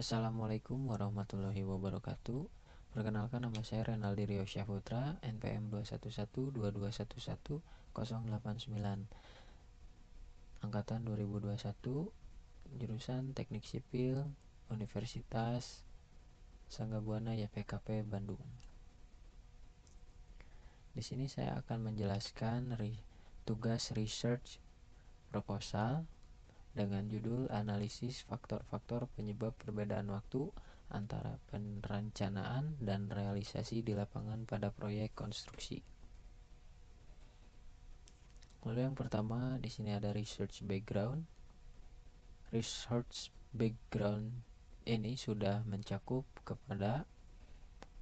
Assalamualaikum warahmatullahi wabarakatuh. Perkenalkan, nama saya Renaldi Rio Syahputra, NPM 21122110889, angkatan 2021, jurusan Teknik Sipil, Universitas Sangga-Buana YPKP Bandung. Di sini saya akan menjelaskan tugas research proposal dengan judul analisis faktor-faktor penyebab perbedaan waktu antara perencanaan dan realisasi di lapangan pada proyek konstruksi. Lalu yang pertama di sini ada research background. Research background ini sudah mencakup kepada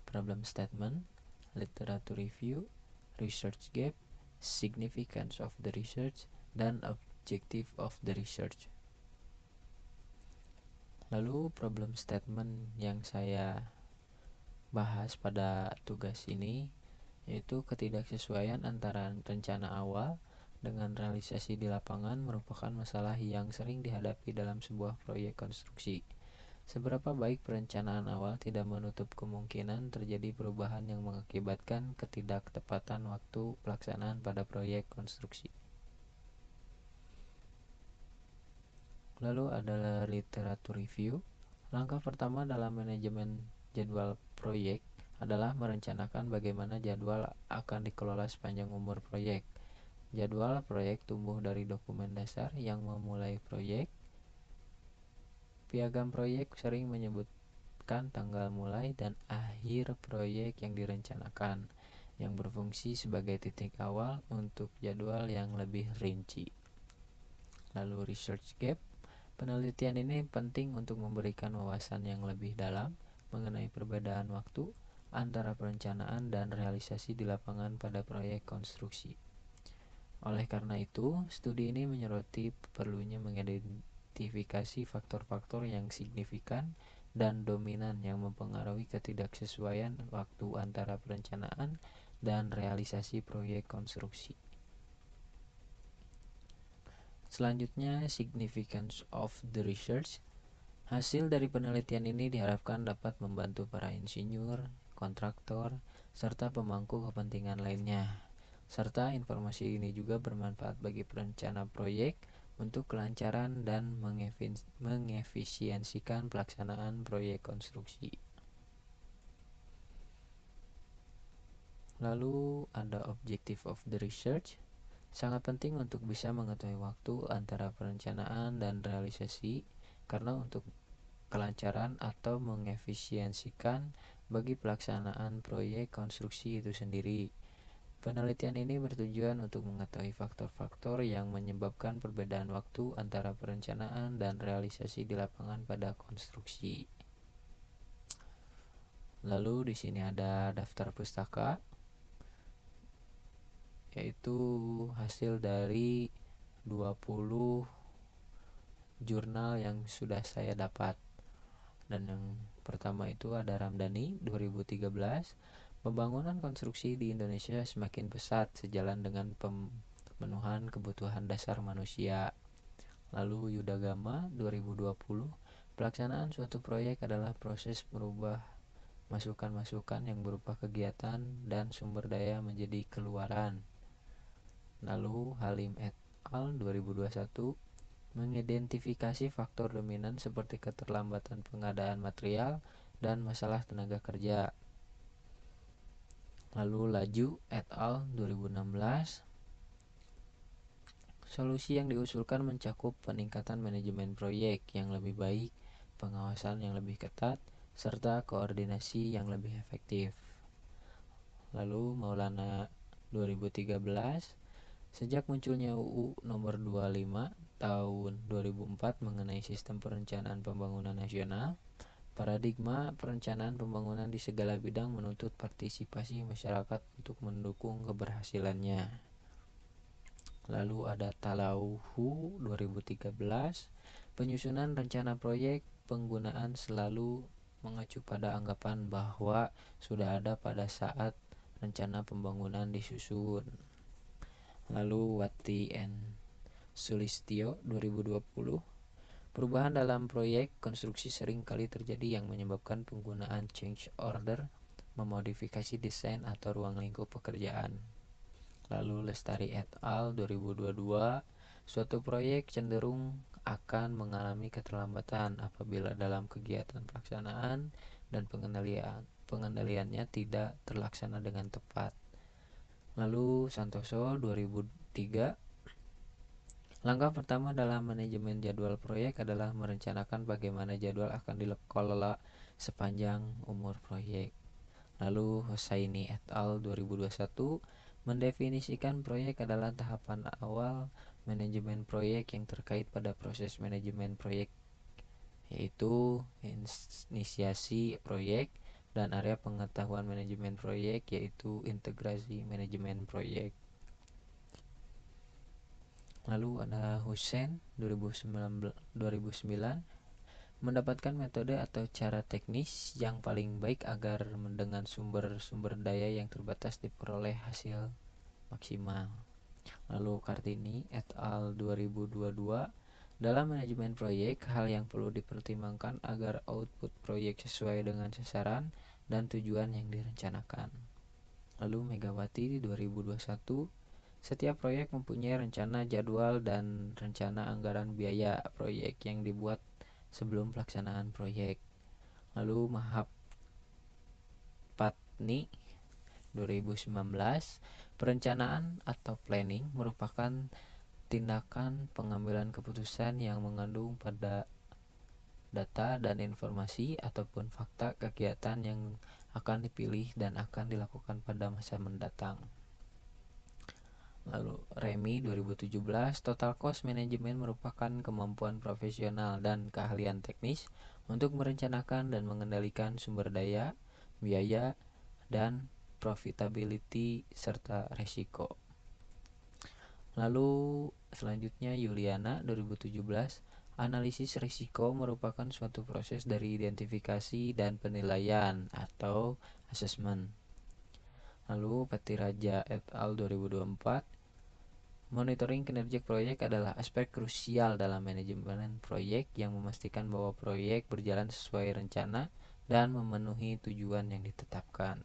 problem statement, literature review, research gap, significance of the research, dan objective of the research. Lalu problem statement yang saya bahas pada tugas ini yaitu ketidaksesuaian antara rencana awal dengan realisasi di lapangan merupakan masalah yang sering dihadapi dalam sebuah proyek konstruksi. Seberapa baik perencanaan awal tidak menutup kemungkinan terjadi perubahan yang mengakibatkan ketidaktepatan waktu pelaksanaan pada proyek konstruksi. Lalu adalah literature review. Langkah pertama dalam manajemen jadwal proyek adalah merencanakan bagaimana jadwal akan dikelola sepanjang umur proyek. Jadwal proyek tumbuh dari dokumen dasar yang memulai proyek. Piagam proyek sering menyebutkan tanggal mulai dan akhir proyek yang direncanakan, yang berfungsi sebagai titik awal untuk jadwal yang lebih rinci. Lalu research gap. Penelitian ini penting untuk memberikan wawasan yang lebih dalam mengenai perbedaan waktu antara perencanaan dan realisasi di lapangan pada proyek konstruksi. Oleh karena itu, studi ini menyoroti perlunya mengidentifikasi faktor-faktor yang signifikan dan dominan yang mempengaruhi ketidaksesuaian waktu antara perencanaan dan realisasi proyek konstruksi. Selanjutnya, significance of the research. Hasil dari penelitian ini diharapkan dapat membantu para insinyur, kontraktor, serta pemangku kepentingan lainnya. Serta informasi ini juga bermanfaat bagi perencana proyek untuk kelancaran dan mengefisiensikan pelaksanaan proyek konstruksi. Lalu ada objective of the research. Sangat penting untuk bisa mengetahui waktu antara perencanaan dan realisasi, karena untuk kelancaran atau mengefisiensikan bagi pelaksanaan proyek konstruksi itu sendiri. Penelitian ini bertujuan untuk mengetahui faktor-faktor yang menyebabkan perbedaan waktu antara perencanaan dan realisasi di lapangan pada konstruksi. Lalu di sini ada daftar pustaka, yaitu hasil dari 20 jurnal yang sudah saya dapat. Dan yang pertama itu ada Ramdhani 2013, pembangunan konstruksi di Indonesia semakin pesat sejalan dengan pemenuhan kebutuhan dasar manusia. Lalu Yudagama 2020, pelaksanaan suatu proyek adalah proses merubah masukan-masukan yang berupa kegiatan dan sumber daya menjadi keluaran. Lalu Halim et al 2021, mengidentifikasi faktor dominan seperti keterlambatan pengadaan material dan masalah tenaga kerja. Lalu Laju et al 2016, solusi yang diusulkan mencakup peningkatan manajemen proyek yang lebih baik, pengawasan yang lebih ketat, serta koordinasi yang lebih efektif. Lalu Maulana 2013, sejak munculnya UU nomor 25 tahun 2004 mengenai sistem perencanaan pembangunan nasional, paradigma perencanaan pembangunan di segala bidang menuntut partisipasi masyarakat untuk mendukung keberhasilannya. Lalu ada Talauhu 2013, penyusunan rencana proyek penggunaan selalu mengacu pada anggapan bahwa sudah ada pada saat rencana pembangunan disusun. Lalu Wati and Sulistyo 2020, Perubahan dalam proyek konstruksi sering kali terjadi yang menyebabkan penggunaan change order, memodifikasi desain atau ruang lingkup pekerjaan. Lalu Lestari et al. 2022, suatu proyek cenderung akan mengalami keterlambatan apabila dalam kegiatan pelaksanaan dan pengendaliannya tidak terlaksana dengan tepat. Lalu Santoso 2003, langkah pertama dalam manajemen jadwal proyek adalah merencanakan bagaimana jadwal akan dikelola sepanjang umur proyek. Lalu Hossaini et al. 2021 mendefinisikan proyek adalah tahapan awal manajemen proyek yang terkait pada proses manajemen proyek, yaitu inisiasi proyek dan area pengetahuan manajemen proyek, yaitu integrasi manajemen proyek. Lalu ada Hussein 2009 mendapatkan metode atau cara teknis yang paling baik agar dengan sumber-sumber daya yang terbatas diperoleh hasil maksimal. Lalu Kartini et al. 2022, dalam manajemen proyek, hal yang perlu dipertimbangkan agar output proyek sesuai dengan sasaran dan tujuan yang direncanakan. Lalu Megawati 2021, setiap proyek mempunyai rencana jadwal dan rencana anggaran biaya proyek yang dibuat sebelum pelaksanaan proyek. Lalu Mahapatni 2019, perencanaan atau planning merupakan tindakan pengambilan keputusan yang mengandung pada data dan informasi ataupun fakta kegiatan yang akan dipilih dan akan dilakukan pada masa mendatang. Lalu Remi 2017, total cost management merupakan kemampuan profesional dan keahlian teknis untuk merencanakan dan mengendalikan sumber daya, biaya, dan profitability serta resiko. Lalu selanjutnya Yuliana 2017, analisis risiko merupakan suatu proses dari identifikasi dan penilaian atau assessment. Lalu Patiraja et al. 2024, monitoring kinerja proyek adalah aspek krusial dalam manajemen proyek yang memastikan bahwa proyek berjalan sesuai rencana dan memenuhi tujuan yang ditetapkan.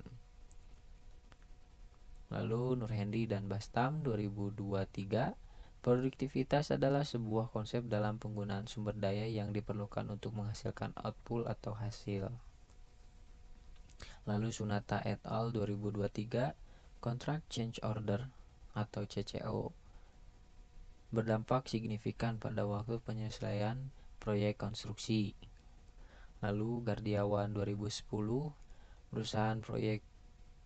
Lalu Nurhendi dan Bastam 2023, produktivitas adalah sebuah konsep dalam penggunaan sumber daya yang diperlukan untuk menghasilkan output atau hasil. Lalu Sunata et al. 2023, Contract Change Order atau CCO berdampak signifikan pada waktu penyelesaian proyek konstruksi. Lalu Gardiawan 2010,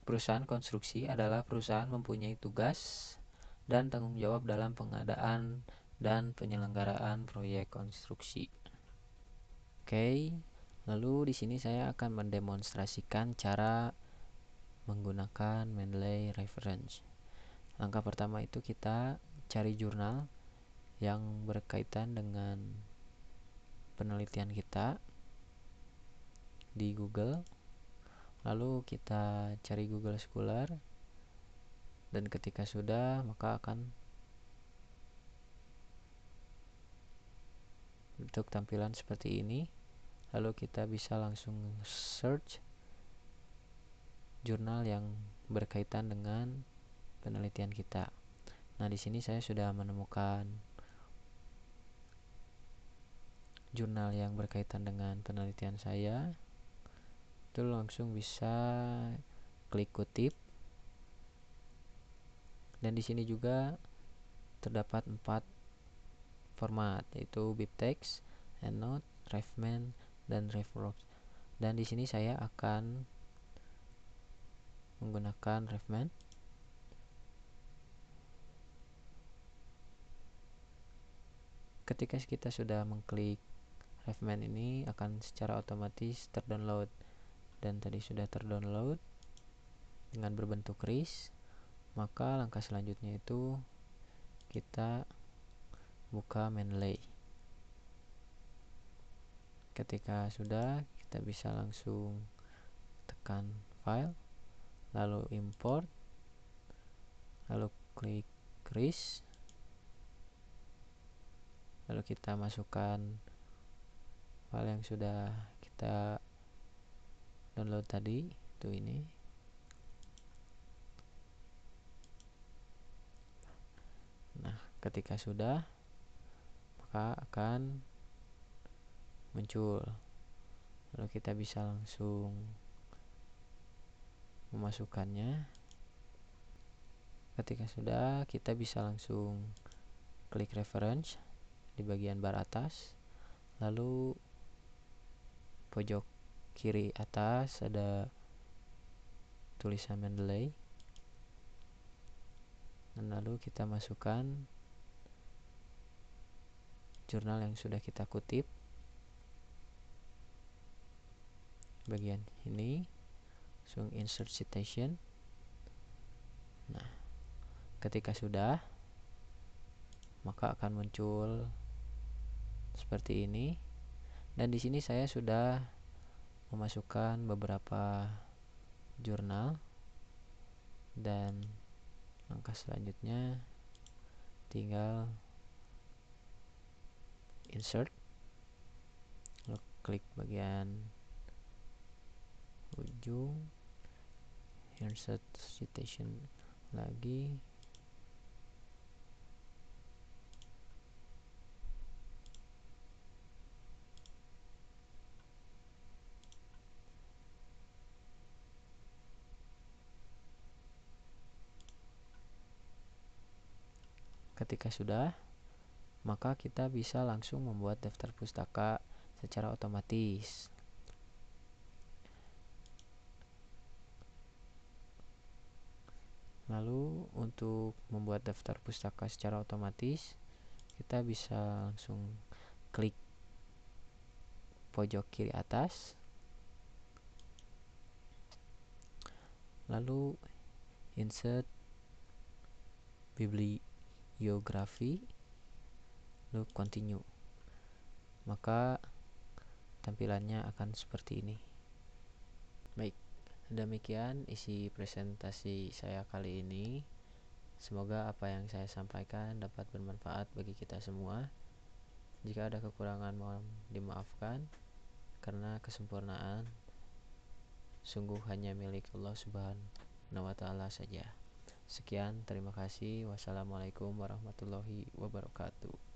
perusahaan konstruksi adalah perusahaan mempunyai tugas dan tanggung jawab dalam pengadaan dan penyelenggaraan proyek konstruksi. Oke, lalu di sini saya akan mendemonstrasikan cara menggunakan Mendeley Reference. Langkah pertama itu kita cari jurnal yang berkaitan dengan penelitian kita di Google. Lalu kita cari Google Scholar, dan ketika sudah, maka akan bentuk tampilan seperti ini. Lalu kita bisa langsung search jurnal yang berkaitan dengan penelitian kita. Nah, di sini saya sudah menemukan jurnal yang berkaitan dengan penelitian saya. Itu langsung bisa klik kutip. Dan di sini juga terdapat 4 format, yaitu BibTeX, EndNote, RefMan, dan RefWorks. Dan di sini saya akan menggunakan RefMan. Ketika kita sudah mengklik RefMan ini, akan secara otomatis terdownload, dan tadi sudah terdownload dengan berbentuk RIS. Maka langkah selanjutnya itu kita buka Mendeley. Ketika sudah, kita bisa langsung tekan file, lalu import, lalu klik RIS, lalu kita masukkan file yang sudah kita download tadi itu ini. Nah, ketika sudah, maka akan muncul, lalu kita bisa langsung memasukkannya. Ketika sudah, kita bisa langsung klik reference di bagian bar atas, lalu pojok kiri atas ada tulisan Mendeley, dan lalu kita masukkan jurnal yang sudah kita kutip bagian ini, langsung insert citation. Nah, ketika sudah, maka akan muncul seperti ini. Dan di sini saya sudah memasukkan beberapa jurnal, dan langkah selanjutnya tinggal insert, lalu klik bagian ujung, insert citation lagi, ketika sudah, maka kita bisa langsung membuat daftar pustaka secara otomatis. Lalu untuk membuat daftar pustaka secara otomatis, kita bisa langsung klik pojok kiri atas, lalu insert bibliografi, lalu continue. Maka tampilannya akan seperti ini. Baik, demikian isi presentasi saya kali ini. Semoga apa yang saya sampaikan dapat bermanfaat bagi kita semua. Jika ada kekurangan mohon dimaafkan, karena kesempurnaan sungguh hanya milik Allah Subhanahu wa Ta'ala saja. Sekian, terima kasih. Wassalamualaikum warahmatullahi wabarakatuh.